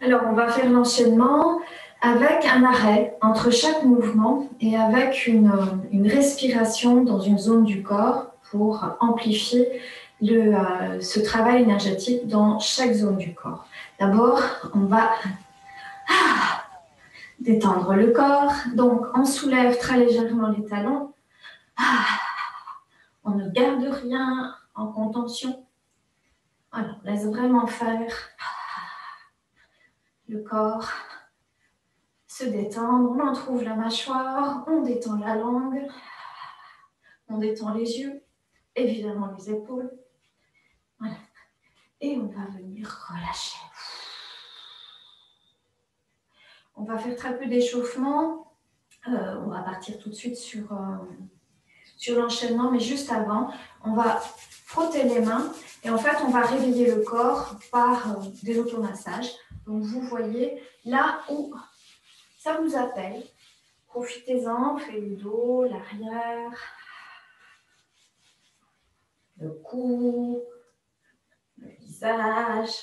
Alors, on va faire l'enchaînement avec un arrêt entre chaque mouvement et avec une respiration dans une zone du corps pour amplifier ce travail énergétique dans chaque zone du corps. D'abord, on va détendre le corps. Donc, on soulève très légèrement les talons. On ne garde rien en contention. Voilà, on laisse vraiment faire le corps se détendre. On entrouvre la mâchoire, on détend la langue, on détend les yeux, évidemment les épaules. Voilà. Et on va venir relâcher. On va faire très peu d'échauffement. On va partir tout de suite sur l'enchaînement, mais juste avant, on va frotter les mains et en fait, on va réveiller le corps par des automassages. Donc, vous voyez là où ça vous appelle. Profitez-en, faites le dos, l'arrière, le cou, le visage,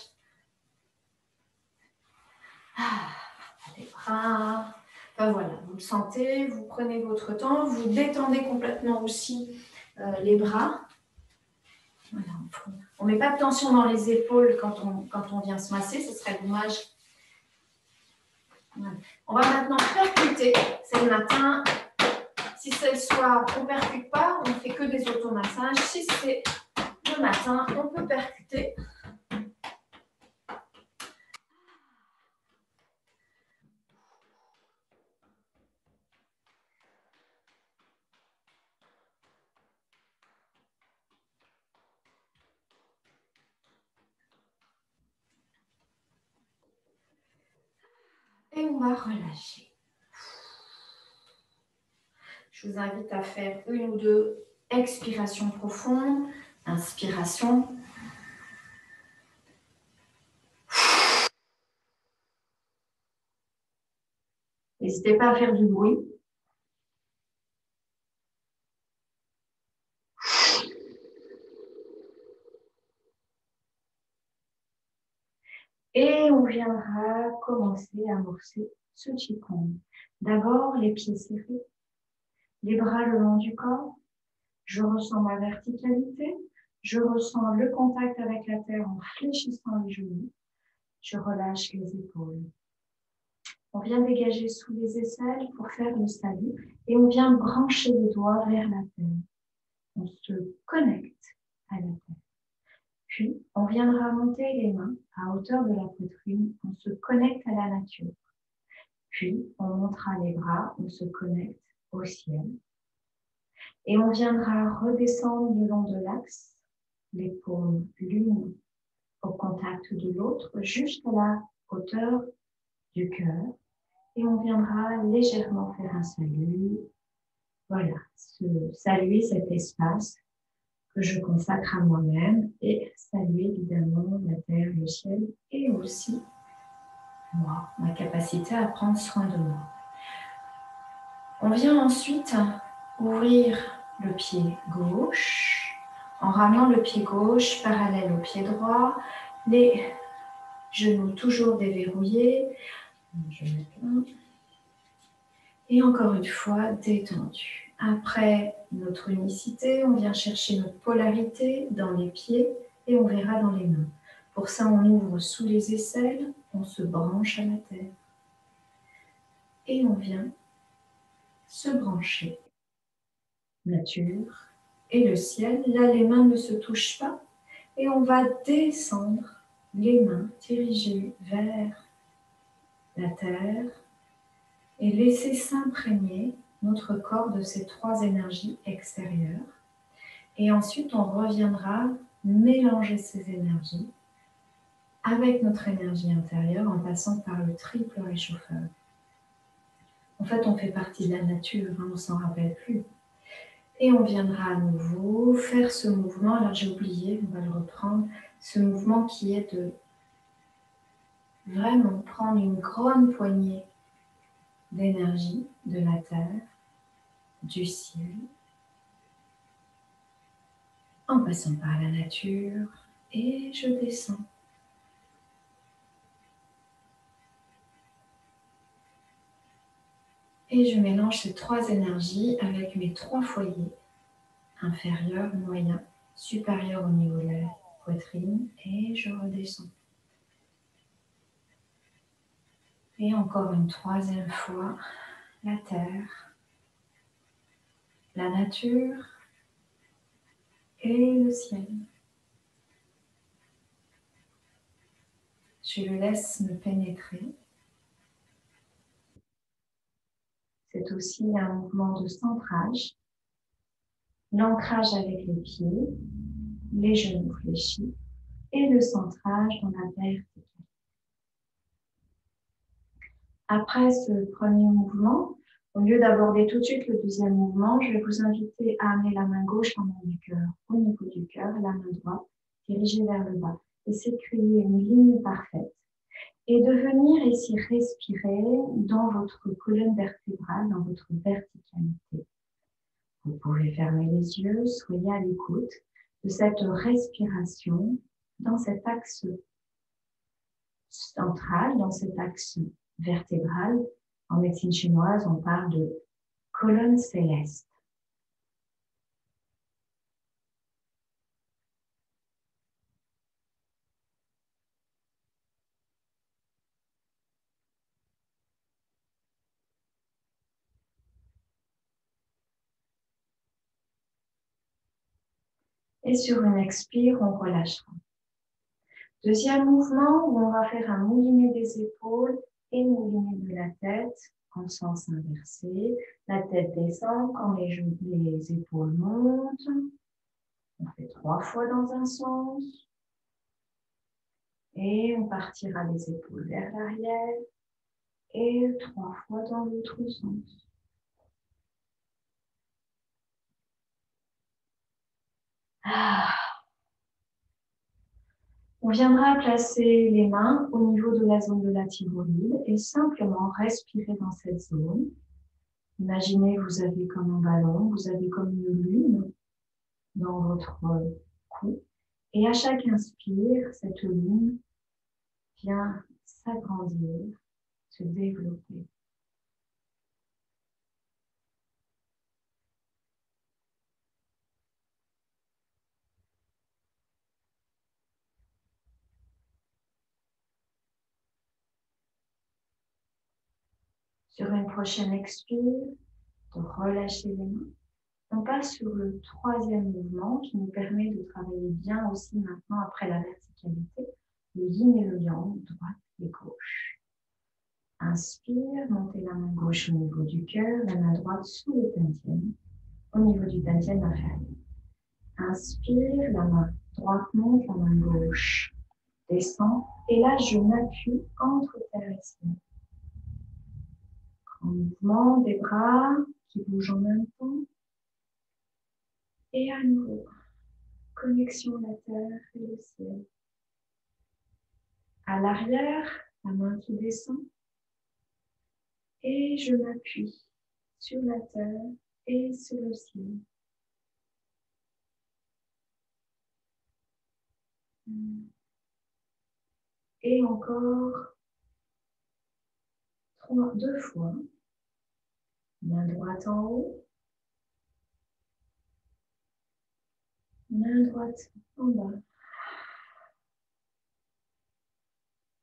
les bras. Enfin voilà, vous le sentez, vous prenez votre temps, vous détendez complètement aussi les bras. Voilà, on ne met pas de tension dans les épaules quand on vient se masser, ce serait dommage. Voilà. On va maintenant percuter, c'est le matin. Si c'est le soir, on ne percute pas, on ne fait que des automassages. Si c'est le matin, on peut percuter. Et on va relâcher. Je vous invite à faire une ou deux expirations profondes. Inspiration. N'hésitez pas à faire du bruit. Et on viendra commencer à amorcer ce Qigong. D'abord, les pieds serrés, les bras le long du corps. Je ressens ma verticalité. Je ressens le contact avec la terre en fléchissant les genoux. Je relâche les épaules. On vient dégager sous les aisselles pour faire le salut et on vient brancher les doigts vers la terre. On se connecte à la terre. Puis, on viendra monter les mains à hauteur de la poitrine. On se connecte à la nature. Puis, on montera les bras, on se connecte au ciel. Et on viendra redescendre le long de l'axe, les paumes l'une au contact de l'autre, jusqu'à la hauteur du cœur. Et on viendra légèrement faire un salut. Voilà, saluer cet espace que je consacre à moi-même et saluer évidemment la terre, le ciel et aussi moi, ma capacité à prendre soin de moi. On vient ensuite ouvrir le pied gauche en ramenant le pied gauche parallèle au pied droit, les genoux toujours déverrouillés. Je mets là. Et encore une fois, détendu. Après notre unicité, on vient chercher notre polarité dans les pieds et on verra dans les mains. Pour ça, on ouvre sous les aisselles, on se branche à la terre. Et on vient se brancher. Nature et le ciel. Là, les mains ne se touchent pas. Et on va descendre les mains dirigées vers la terre et laisser s'imprégner notre corps de ces trois énergies extérieures. Et ensuite, on reviendra mélanger ces énergies avec notre énergie intérieure en passant par le triple réchauffeur. En fait, on fait partie de la nature, hein, on ne s'en rappelle plus. Et on viendra à nouveau faire ce mouvement. Alors, j'ai oublié, on va le reprendre. Ce mouvement qui est de vraiment prendre une grande poignée d'énergie de la terre, du ciel, en passant par la nature, et je descends. Et je mélange ces trois énergies avec mes trois foyers, inférieur, moyen, supérieur au niveau de la poitrine, et je redescends. Et encore une troisième fois, la terre, la nature et le ciel. Je le laisse me pénétrer. C'est aussi un mouvement de centrage. L'ancrage avec les pieds, les genoux fléchis et le centrage dans la verticale. Après ce premier mouvement, au lieu d'aborder tout de suite le deuxième mouvement, je vais vous inviter à amener la main gauche en haut du cœur, au niveau du cœur, la main droite dirigée vers le bas. Essayez de créer une ligne parfaite et de venir ici respirer dans votre colonne vertébrale, dans votre verticalité. Vous pouvez fermer les yeux, soyez à l'écoute de cette respiration dans cet axe central, dans cet axe vertébral. En médecine chinoise, on parle de colonne céleste. Et sur une expire, on relâchera. Deuxième mouvement où on va faire un moulinet des épaules et moulinet de la tête en sens inversé. La tête descend quand les épaules montent. On fait 3 fois dans un sens. Et on partira les épaules vers l'arrière. Et 3 fois dans l'autre sens. On viendra placer les mains au niveau de la zone de la thyroïde et simplement respirer dans cette zone. Imaginez vous avez comme un ballon, vous avez comme une lune dans votre cou. Et à chaque inspire, cette lune vient s'agrandir, se développer. Sur une prochaine expire, de relâcher les mains. On passe sur le troisième mouvement qui nous permet de travailler bien aussi maintenant après la verticalité, le yin et le yang, droite et gauche. Inspire, montez la main gauche au niveau du cœur, la main droite sous le dantian, au niveau du dantian inférieur. Inspire, la main droite monte, la main gauche descend, et là je m'appuie entre terre et ciel. Grand mouvement des bras qui bougent en même temps. Et à nouveau, connexion la terre et le ciel. À l'arrière, la main qui descend. Et je m'appuie sur la terre et sur le ciel. Et encore 2 fois. Main droite en haut. Main droite en bas.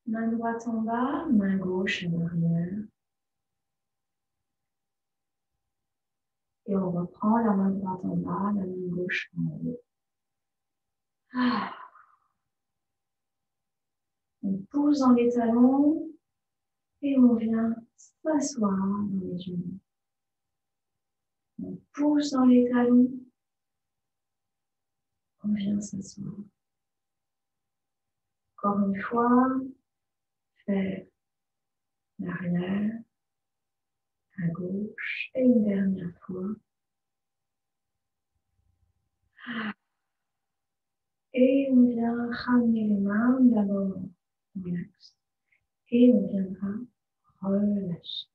Main droite en bas, main gauche en arrière. Et on reprend la main droite en bas, la main gauche en haut. On pousse dans les talons et on vient s'asseoir dans les genoux. On pousse dans les talons, on vient s'asseoir. Encore une fois, faire l'arrière, à gauche et une dernière fois. Et on vient ramener les mains, d'abord on relaxe. Et on viendra relâcher.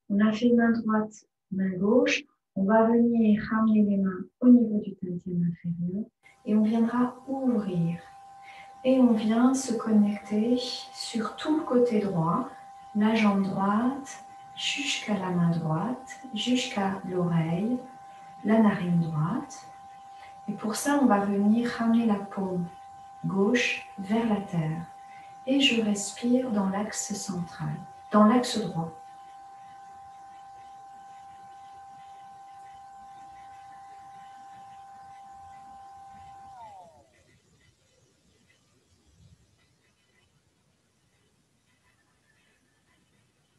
On a fait main droite, main gauche. On va venir ramener les mains au niveau du dantian inférieur. Et on viendra ouvrir. Et on vient se connecter sur tout le côté droit, la jambe droite, jusqu'à la main droite, jusqu'à l'oreille, la narine droite. Et pour ça, on va venir ramener la paume gauche vers la terre. Et je respire dans l'axe central, dans l'axe droit.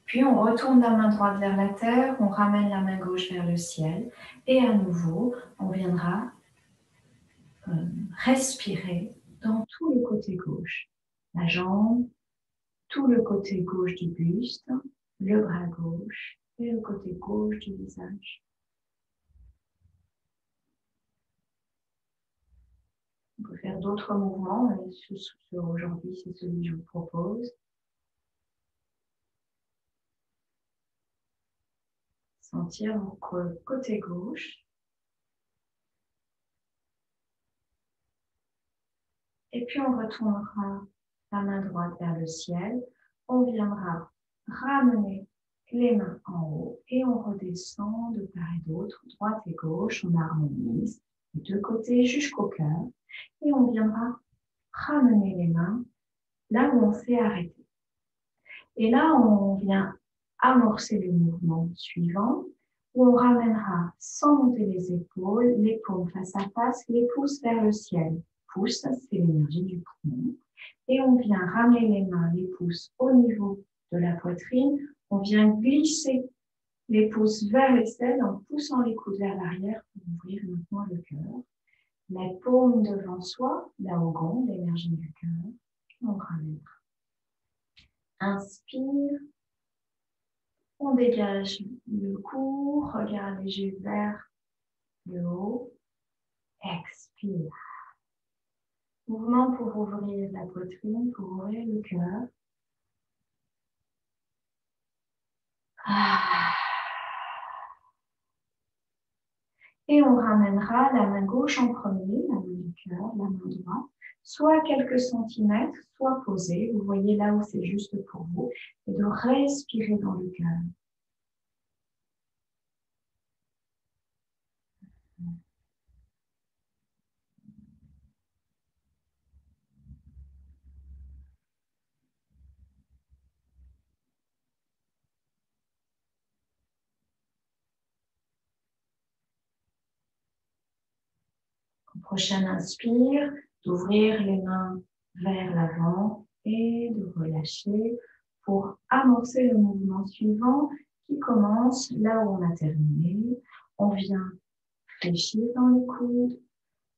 Puis on retourne la main droite vers la terre, on ramène la main gauche vers le ciel. Et à nouveau, on viendra respirer dans tout le côté gauche. La jambe, tout le côté gauche du buste, le bras gauche et le côté gauche du visage. On peut faire d'autres mouvements, mais aujourd'hui, c'est celui que je vous propose. Sentir votre côté gauche. Et puis, on retournera la main droite vers le ciel. On viendra ramener les mains en haut et on redescend de part et d'autre, droite et gauche. On harmonise les deux côtés jusqu'au cœur. Et on viendra ramener les mains là où on s'est arrêté. Et là, on vient amorcer le mouvement suivant, où on ramènera sans monter les épaules, les paumes face à face, les pouces vers le ciel. Pouce, c'est l'énergie du poumon. Et on vient ramener les mains, les pouces au niveau de la poitrine. On vient glisser les pouces vers l'aisselle en poussant les coudes vers l'arrière pour ouvrir maintenant le cœur. Les paumes devant soi, là au gond, l'énergie du cœur. On ramènera. Inspire. On dégage le cou, regard léger vers le haut. Expire. Mouvement pour ouvrir la poitrine, pour ouvrir le cœur. Et on ramènera la main gauche en premier, la main du cœur, la main droite, soit à quelques centimètres, soit posée. Vous voyez là où c'est juste pour vous. Et de respirer dans le cœur. Prochaine inspire, d'ouvrir les mains vers l'avant et de relâcher pour amorcer le mouvement suivant qui commence là où on a terminé. On vient fléchir dans les coudes,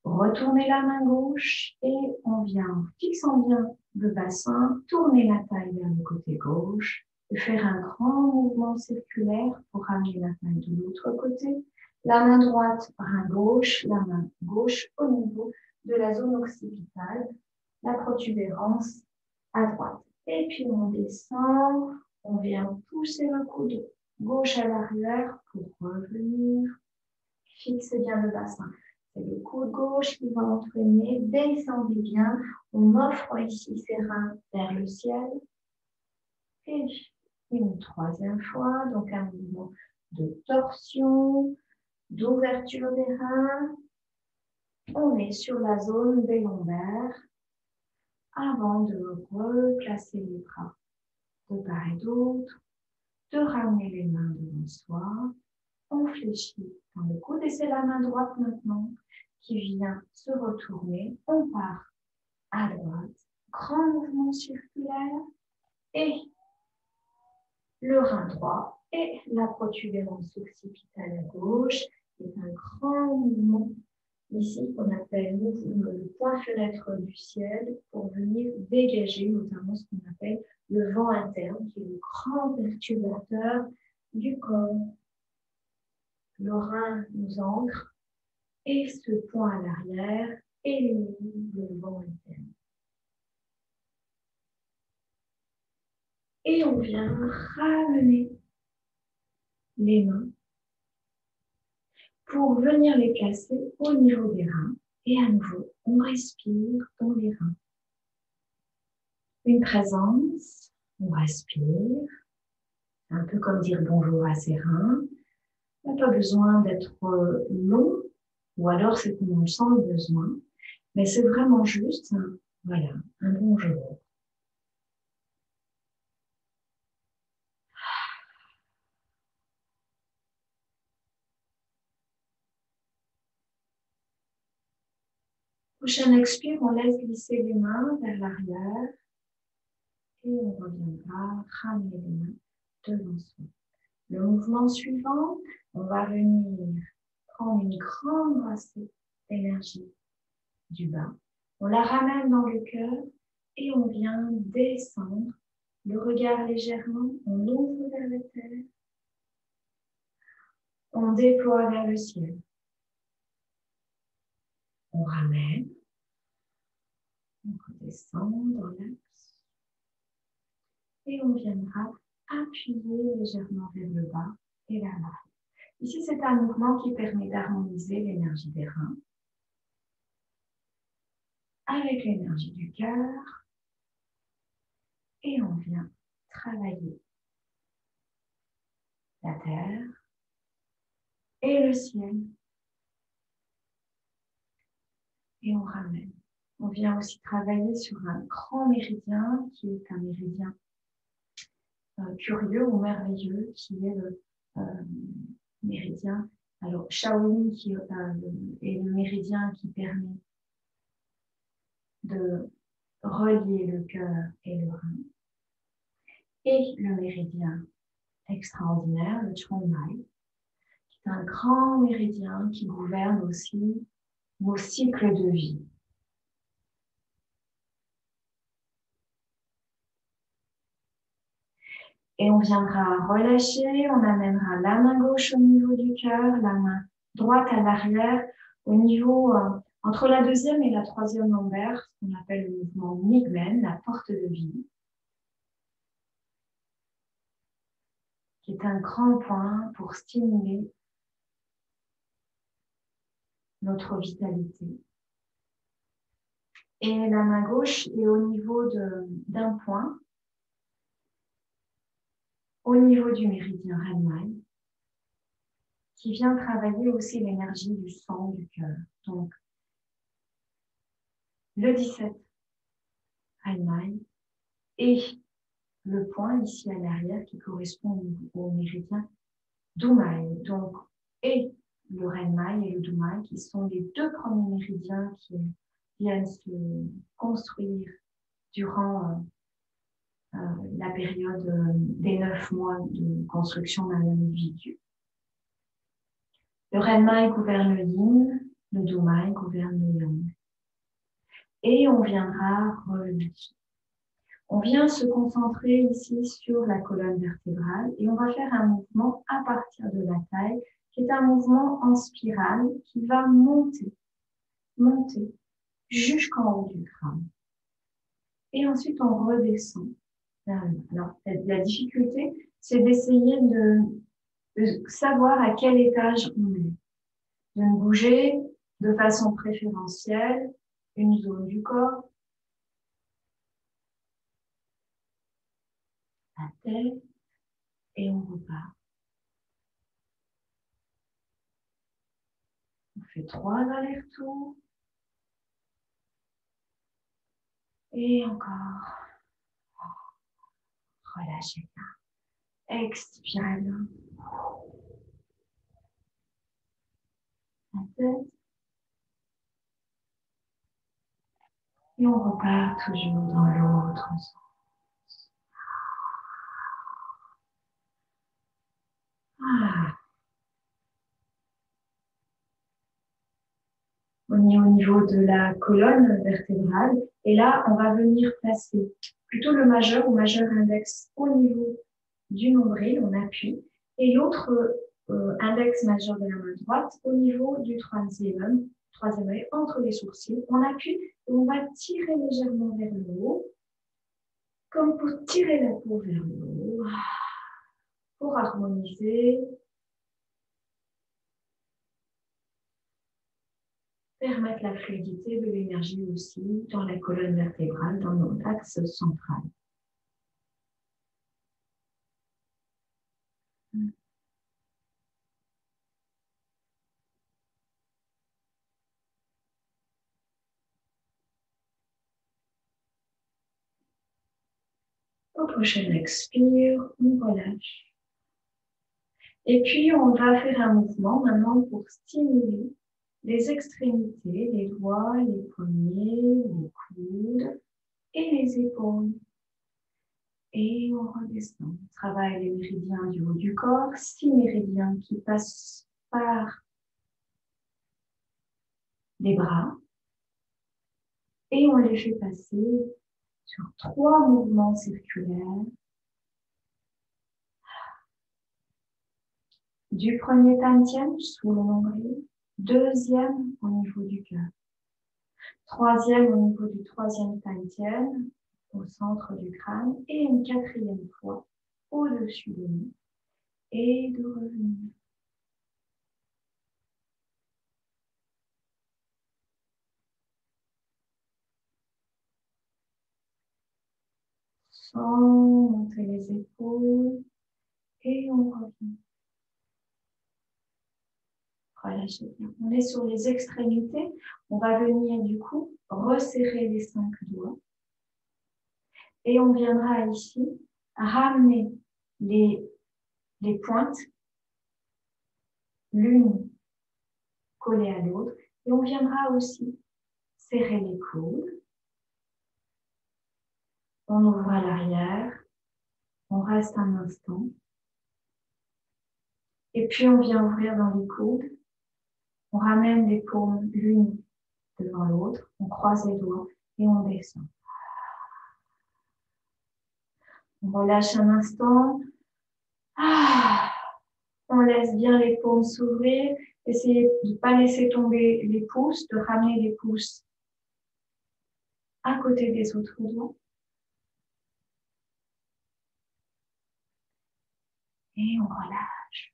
retourner la main gauche et on vient, fixant bien le bassin, tourner la taille vers le côté gauche et faire un grand mouvement circulaire pour ramener la taille de l'autre côté. La main droite, bras gauche, la main gauche au niveau de la zone occipitale, la protubérance à droite. Et puis on descend, on vient pousser le coude gauche à l'arrière pour revenir. Fixez bien le bassin. C'est le coude gauche qui va entraîner. Descendez bien. On offre ici ses reins vers le ciel. Et une troisième fois, donc un mouvement de torsion, d'ouverture des reins. On est sur la zone des lombaires avant de replacer les bras de part et d'autre, de ramener les mains devant soi. On fléchit dans le coude et c'est la main droite maintenant qui vient se retourner. On part à droite, grand mouvement circulaire et le rein droit et la protubérance occipitale à gauche est un grand mouvement ici qu'on appelle le point fenêtre du ciel pour venir dégager notamment ce qu'on appelle le vent interne qui est le grand perturbateur du corps. Le rein nous ancre et ce point à l'arrière élimine le vent interne. Et on vient ramener les mains pour venir les placer au niveau des reins. Et à nouveau, on respire dans les reins. Une présence, on respire. Un peu comme dire bonjour à ses reins. Il n'y a pas besoin d'être long, ou alors c'est qu'on en sent le besoin. Mais c'est vraiment juste, voilà, un bonjour. Prochaine expire, on laisse glisser les mains vers l'arrière et on reviendra ramener les mains devant soi. Le mouvement suivant, on va venir prendre une grande brassée d'énergie du bas. On la ramène dans le cœur et on vient descendre. Le regard légèrement, on ouvre vers la terre. On déploie vers le ciel. On ramène. On redescend dans l'axe. Et on viendra appuyer légèrement vers le bas et vers l'arrière. Ici, c'est un mouvement qui permet d'harmoniser l'énergie des reins avec l'énergie du cœur. Et on vient travailler la terre et le ciel. Et on ramène. On vient aussi travailler sur un grand méridien qui est un méridien curieux ou merveilleux qui est le méridien. Alors, Shaolin qui est le méridien qui permet de relier le cœur et le rein. Et le méridien extraordinaire, le Chongmai, qui est un grand méridien qui gouverne aussi nos cycles de vie. Et on viendra relâcher, on amènera la main gauche au niveau du cœur, la main droite à l'arrière, au niveau entre la deuxième et la troisième lombaire, ce qu'on appelle le mouvement Migmen, la porte de vie, qui est un grand point pour stimuler notre vitalité. Et la main gauche est au niveau d'un point, au niveau du méridien Renmai, qui vient travailler aussi l'énergie du sang, du cœur. Donc, le 17 Renmai et le point ici à l'arrière qui correspond au méridien Dumai. Donc, et le Renmai et le Dumai qui sont les deux premiers méridiens qui viennent se construire durant la période des 9 mois de construction d'un individu. Le Renmai gouverne le Yin, le Dumai gouverne le Yang. Et on viendra relâcher. On vient se concentrer ici sur la colonne vertébrale et on va faire un mouvement à partir de la taille qui est un mouvement en spirale qui va monter jusqu'en haut du crâne. Et ensuite, on redescend vers le bas. Alors, la difficulté, c'est d'essayer de savoir à quel étage on est. De bouger de façon préférentielle une zone du corps, la tête, et on repart. On fait 3 allers-retours. Et encore. Relâchez bien. Expirez bien. La tête. Et on repart toujours dans l'autre sens. Ah. On est au niveau de la colonne vertébrale. Et là, on va venir placer plutôt le majeur ou majeur index au niveau du nombril. On appuie. Et l'autre index majeur de la main droite au niveau du troisième œil, entre les sourcils. On appuie et on va tirer légèrement vers le haut, comme pour tirer la peau vers le haut, pour harmoniser, permettre la fluidité de l'énergie aussi dans la colonne vertébrale, dans notre axe central. Au prochain expire, on relâche. Et puis, on va faire un mouvement maintenant pour stimuler les extrémités, les doigts, les poignets, les coudes et les épaules. Et on redescend. On travaille les méridiens du haut du corps, 6 méridiens qui passent par les bras. Et on les fait passer sur 3 mouvements circulaires. Du premier tantien sous le nombril, deuxième au niveau du cœur, troisième au niveau du troisième tantien au centre du crâne et une 4e fois au-dessus de nous et de revenir. Sans monter les épaules et on revient. Relâchez bien. On est sur les extrémités. On va venir du coup resserrer les 5 doigts. Et on viendra ici ramener les pointes, l'une collée à l'autre. Et on viendra aussi serrer les coudes. On ouvre à l'arrière. On reste un instant. Et puis on vient ouvrir dans les coudes. On ramène les paumes l'une devant l'autre. On croise les doigts et on descend. On relâche un instant. On laisse bien les paumes s'ouvrir. Essayez de ne pas laisser tomber les pouces, de ramener les pouces à côté des autres doigts. Et on relâche.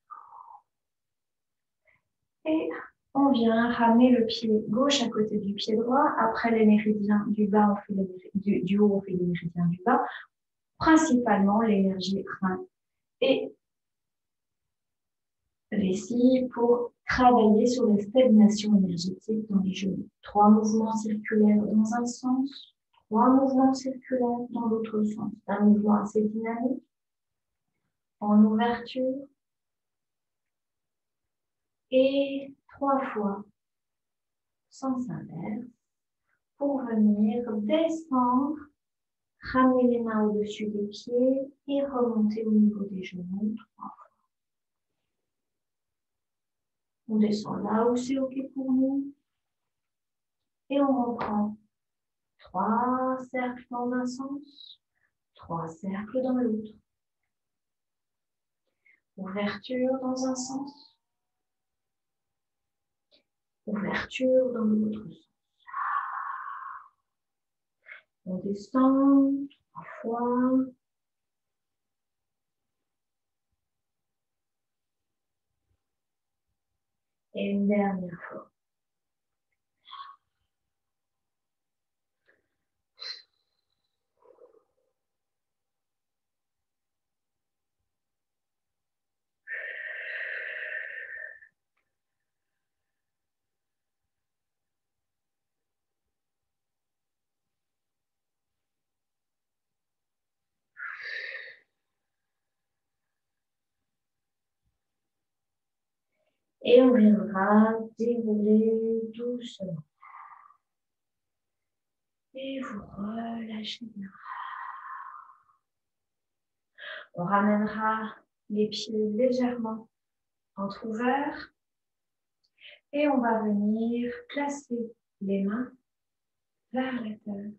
Et on vient ramener le pied gauche à côté du pied droit. Après les méridiens du bas, on fait du haut, on fait les méridiens du bas. Principalement l'énergie rein et vessie pour travailler sur la stagnation énergétique dans les genoux. 3 mouvements circulaires dans un sens, 3 mouvements circulaires dans l'autre sens. Un mouvement assez dynamique, en ouverture, et 3 fois sens inverse pour venir descendre, ramener les mains au-dessus des pieds et remonter au niveau des genoux 3 fois. On descend là où c'est OK pour nous. Et on reprend 3 cercles dans un sens, 3 cercles dans l'autre. Ouverture dans un sens, ouverture dans l'autre sens. On descend 3 fois. Et une dernière fois. Et on viendra dérouler doucement. Et vous relâchez bien. On ramènera les pieds légèrement entrouverts. Et on va venir placer les mains vers la terre.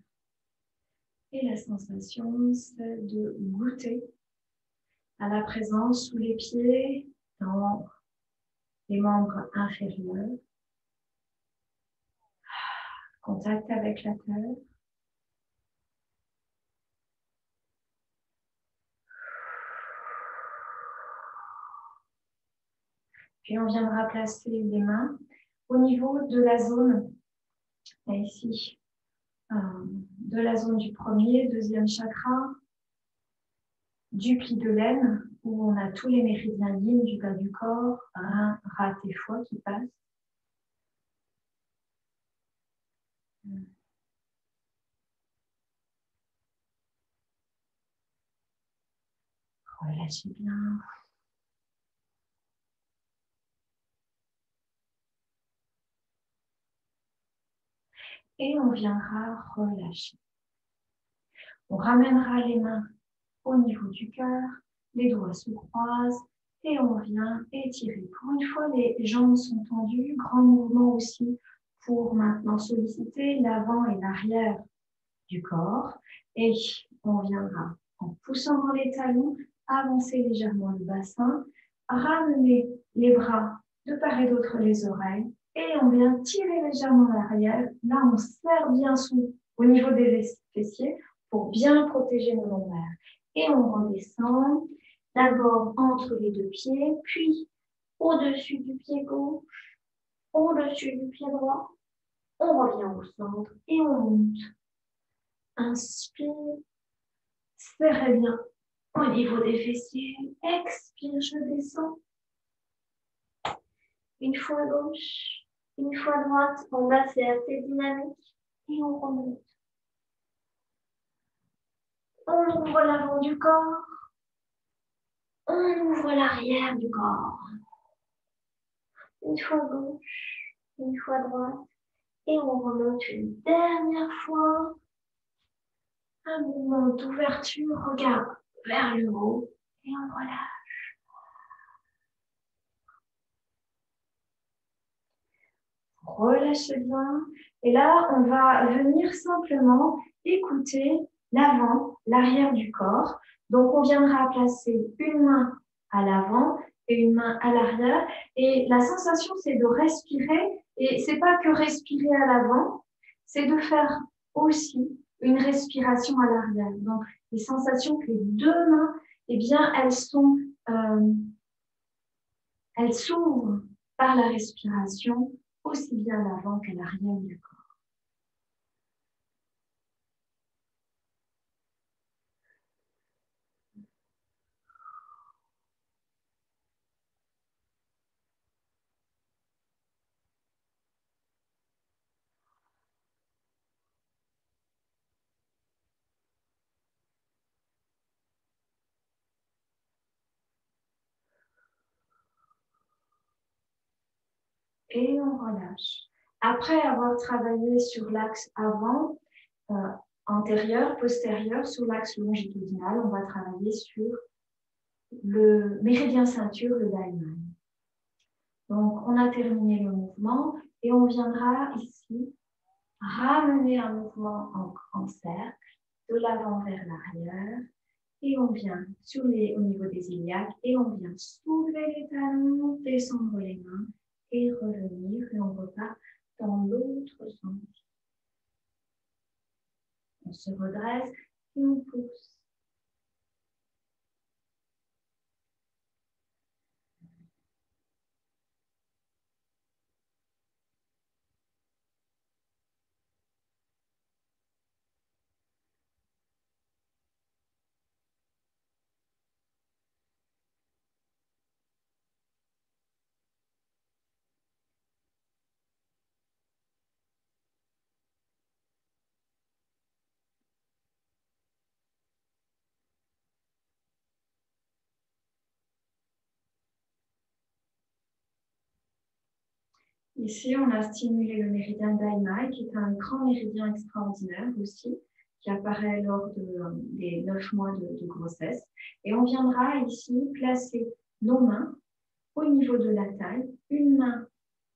Et la sensation, c'est de goûter à la présence sous les pieds dans les membres inférieurs. Contact avec la terre. Puis on viendra placer les mains au niveau de la zone, ici, de la zone du premier, deuxième chakra, du pli de l'aine, où on a tous les méridiens yin du bas du corps, rein, rate et foie qui passent. Relâchez bien. Et on viendra relâcher. On ramènera les mains au niveau du cœur, les doigts se croisent et on vient étirer. Pour une fois, les jambes sont tendues, grand mouvement aussi pour maintenant solliciter l'avant et l'arrière du corps. Et on viendra en poussant dans les talons, avancer légèrement le bassin, ramener les bras de part et d'autre les oreilles et on vient tirer légèrement l'arrière. Là, on serre bien au niveau des fessiers pour bien protéger nos lombaires. Et on redescend d'abord entre les deux pieds, puis au-dessus du pied gauche, au-dessus du pied droit. On revient au centre et on monte. Inspire, serrez bien au niveau des fessiers. Expire, je descends. Une fois gauche, une fois droite. En bas, c'est assez dynamique. Et on remonte. On ouvre l'avant du corps. On ouvre l'arrière du corps. Une fois gauche, une fois droite. Et on remonte une dernière fois. Un mouvement d'ouverture, regarde vers le haut. Et on relâche. Relâchez bien. Et là, on va venir simplement écouter l'avant, l'arrière du corps. Donc, on viendra placer une main à l'avant et une main à l'arrière. Et la sensation, c'est de respirer. Et c'est pas que respirer à l'avant, c'est de faire aussi une respiration à l'arrière. Donc, les sensations que les deux mains, eh bien, elles s'ouvrent par la respiration, aussi bien à l'avant qu'à l'arrière du corps. Et on relâche. Après avoir travaillé sur l'axe avant, antérieur, postérieur, sur l'axe longitudinal, on va travailler sur le méridien ceinture, le Daiman. Donc, on a terminé le mouvement et on viendra ici ramener un mouvement en cercle, de l'avant vers l'arrière. Et on vient au niveau des iliaques et on vient soulever les talons, descendre les mains et revenir. Et on repart dans l'autre sens. On se redresse et on pousse. Ici, on a stimulé le méridien Daimai, qui est un grand méridien extraordinaire aussi, qui apparaît lors des 9 mois de grossesse. Et on viendra ici placer nos mains au niveau de la taille, une main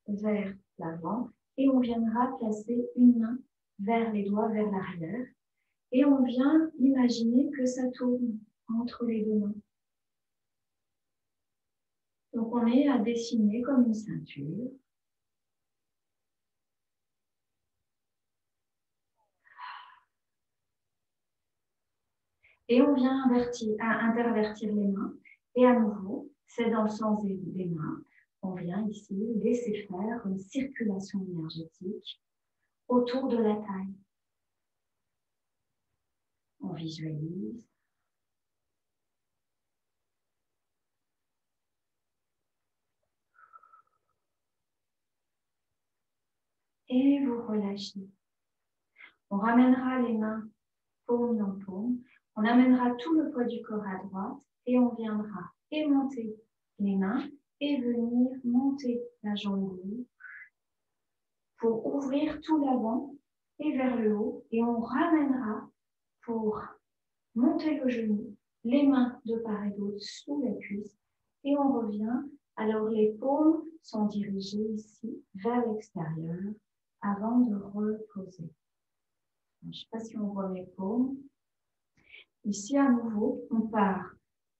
vers l'avant, et on viendra placer une main vers les doigts, vers l'arrière. Et on vient imaginer que ça tourne entre les deux mains. Donc, on est à dessiner comme une ceinture. Et on vient intervertir les mains. Et à nouveau, c'est dans le sens des mains. On vient ici laisser faire une circulation énergétique autour de la taille. On visualise. Et vous relâchez. On ramènera les mains paume dans paume. On amènera tout le poids du corps à droite et on viendra aimanter les mains et venir monter la jambe gauche pour ouvrir tout l'avant et vers le haut. Et on ramènera pour monter le genou, les mains de part et d'autre sous la cuisse et on revient. Alors les paumes sont dirigées ici vers l'extérieur avant de reposer. Je ne sais pas si on voit mes paumes. Ici à nouveau, on part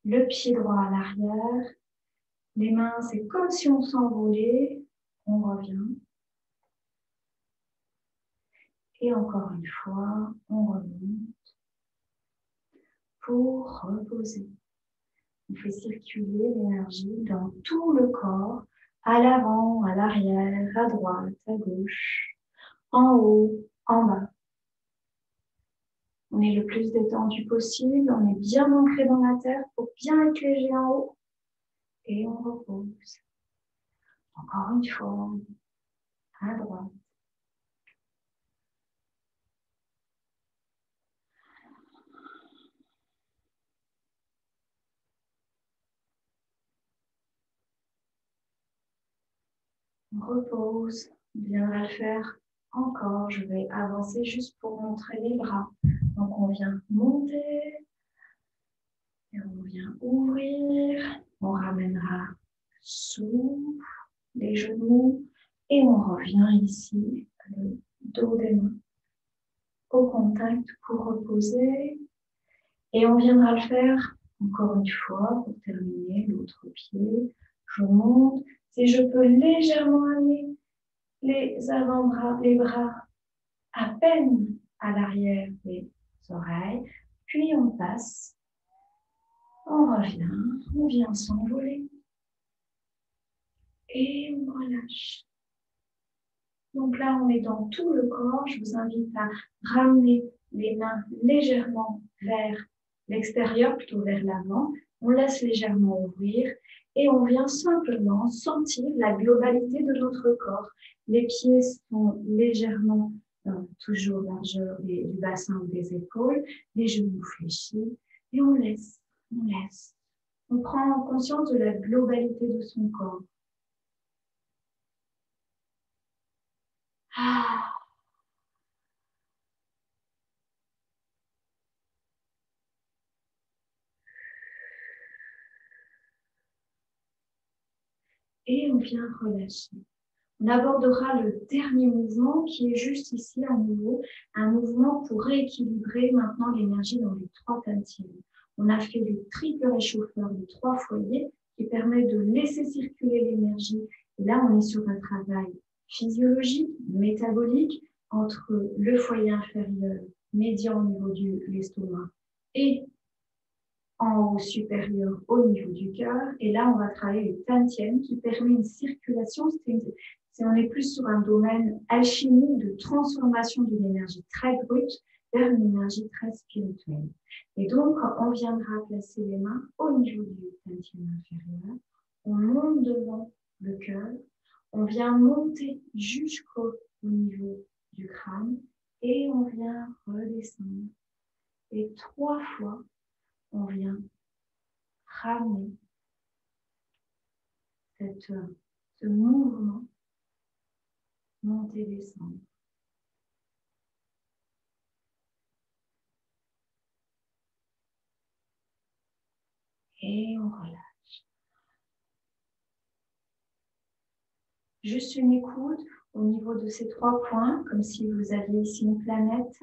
le pied droit à l'arrière. Les mains, c'est comme si on s'envolait. On revient. Et encore une fois, on remonte pour reposer. On fait circuler l'énergie dans tout le corps, à l'avant, à l'arrière, à droite, à gauche, en haut, en bas. On est le plus détendu possible, on est bien ancré dans la terre pour bien être léger en haut. Et on repose. Encore une fois, à droite. On repose, on viendra le faire encore. Je vais avancer juste pour montrer les bras. Donc on vient monter et on vient ouvrir. On ramènera sous les genoux et on revient ici, le dos des mains au contact pour reposer. Et on viendra le faire encore une fois pour terminer l'autre pied. Je monte. Si je peux légèrement amener les avant-bras, les bras à peine à l'arrière des oreilles, puis on passe, on revient, on vient s'envoler et on relâche. Donc là, on est dans tout le corps. Je vous invite à ramener les mains légèrement vers l'extérieur, plutôt vers l'avant. On laisse légèrement ouvrir et on vient simplement sentir la globalité de notre corps. Les pieds sont légèrement toujours largeur du bassin ou des épaules, les genoux fléchis et on laisse, on laisse. On prend conscience de la globalité de son corps. Ah. Et on vient relâcher. On abordera le dernier mouvement qui est juste ici à nouveau, un mouvement pour rééquilibrer maintenant l'énergie dans les trois tantièmes. On a fait le triple réchauffeur de 3 foyers qui permet de laisser circuler l'énergie. Et là, on est sur un travail physiologique, métabolique, entre le foyer inférieur, médian au niveau de l'estomac et en haut supérieur au niveau du cœur. Et là, on va travailler le tantième qui permet une circulation. On est plus sur un domaine alchimique de transformation d'une énergie très brute vers une énergie très spirituelle. Et donc, on viendra placer les mains au niveau du tantième inférieur. On monte devant le cœur. On vient monter jusqu'au niveau du crâne et on vient redescendre. Et 3 fois, on vient ramener ce mouvement, monter, descendre. Et on relâche. Juste une écoute au niveau de ces 3 points, comme si vous aviez ici une planète,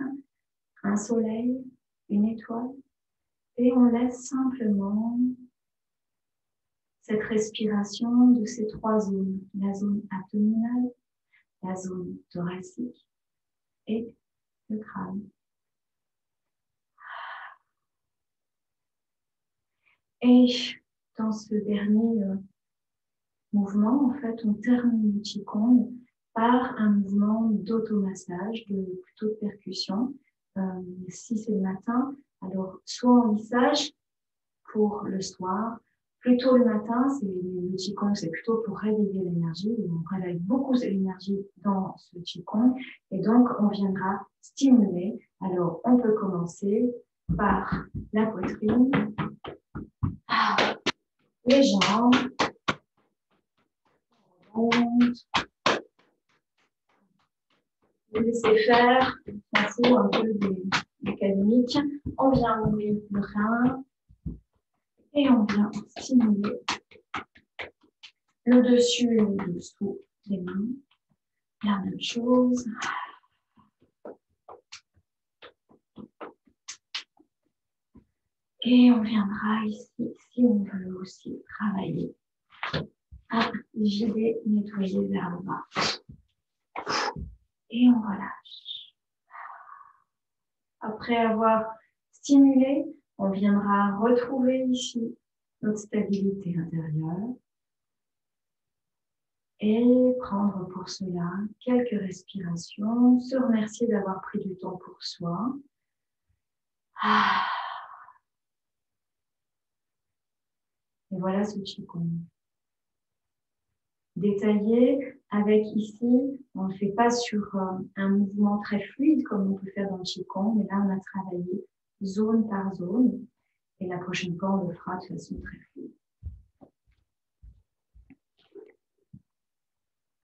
un soleil, une étoile. Et on laisse simplement cette respiration de ces 3 zones, la zone abdominale, la zone thoracique et le crâne. Et dans ce dernier mouvement, en fait, on termine le Qigong par un mouvement d'automassage, plutôt de percussion. Si c'est le matin, alors soit en lissage pour le soir, plutôt le matin, le Qigong, c'est plutôt pour réveiller l'énergie. On réveille beaucoup d'énergie dans ce Qigong et donc on viendra stimuler. Alors, on peut commencer par la poitrine, les jambes, on remonte, vous laissez faire, on s'en fout un peu des académiques, on vient ouvrir le rein et on vient stimuler le dessus et le dessous des mains, la même chose. Et on viendra ici, si on veut aussi travailler, à vider, nettoyer vers le bas. Et on relâche. Après avoir stimulé, on viendra retrouver ici notre stabilité intérieure et prendre pour cela quelques respirations, se remercier d'avoir pris du temps pour soi. Et voilà ce Qigong. Détaillé avec ici, on ne fait pas sur un mouvement très fluide comme on peut faire dans le Qigong, mais là on a travaillé zone par zone et la prochaine fois on le fera de façon très fluide.